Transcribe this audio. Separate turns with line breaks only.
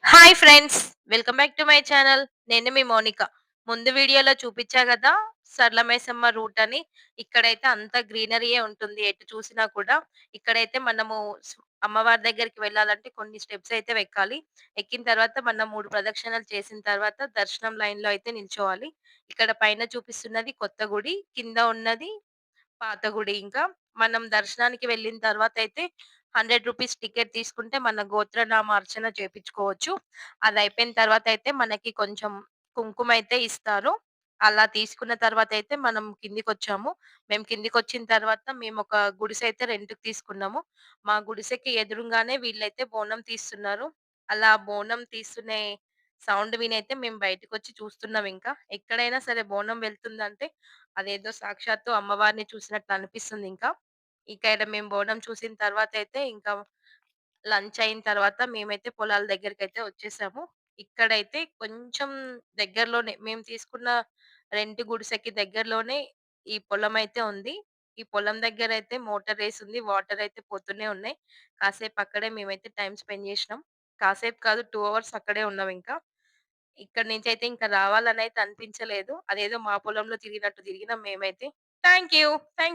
Hi friends. Welcome back to my channel. నేను మీ మౌనిక. ముందు వీడియోలో చూపిచ్చా గదా! సరళమైసమ్మ రూట్ అని. ఇక్కడైతే అంతా గ్రీనరీయే ఉంటుంది. ఎటు చూసినా కూడా. ఇక్కడైతే మనము స్ అమ్మవారి దగ్గరికి వెళ్ళాలంటే కొన్ని స్టెప్స్ అయితే ఎక్కాలి. ఎక్కిన తర్వాత మనం 3 ప్రదక్షిణలు చేసిన తర్వాత దర్శనం లైన్‌లో అయితే నిల్చోవాలి. ఇక్కడ పైన చూపిస్తున్నది కొత్త గుడి. కింద ఉన్నది పాత గుడి ఇంకా. మనం దర్శనానికి వెళ్ళిన తర్వాతయితే రూ. 100 టికెట్ తీసుకుంటే మన గోత్రనామార్చన చేపిచ్చుకోవచ్చు. అదయిపోయిన తర్వాతయితే మనకి కొంచెం కుంకుమైతే ఇస్తారు. అలా తీసుకున్న తర్వాతయితే మనం కిందికొచ్చాము. మేము కిందికొచ్చిన తర్వాత మేమొక గుడిసైతే రెంట్‌కి తీసుకున్నాము. మా గుడిసెకి ఎదురుంగానే వీళ్ళైతే బోనం తీస్తున్నారు. అలా బోనం తీస్తునే సౌండ్ వినైతే మేము బయటకొచ్చి చూస్తున్నామింకా. ఎక్కడైనా సరే బోనం వెళ్తుందంటే అదేదో సాక్షాత్తు అమ్మవారిని చూసినట్టు అనిపిస్తుందింకా. ఇక్కడ మేము బోనం చూసిన తర్వాతయితే ఇంకా లంచ్ అయిన తర్వాత మేమైతే పొలాల దగ్గరికైతే వచ్చేసాము. ఇక్కడైతే కొంచెం దగ్గరలోనే మేము తీసుకున్న రెంట్ గుడిసెకి దగ్గరలోనే ఈ పొలమైతే ఉంది. ఈ పొలం దగ్గరైతే మోటారేసుంది. వాటరయితే పోతూనే ఉన్నాయి. కాసేపు అక్కడే మేమైతే టైమ్ స్పెండ్ చేసినాం. కాసేపు కాదు 2 అవర్స్ అక్కడే ఉన్నామింకా. ఇక్కడి నుంచయితే ఇంక రావాలనైతే అనిపించలేదు. అదేదో మా పొలంలో తిరిగినట్టు తిరిగినాం మేమైతే. Thank you. థాంక్స్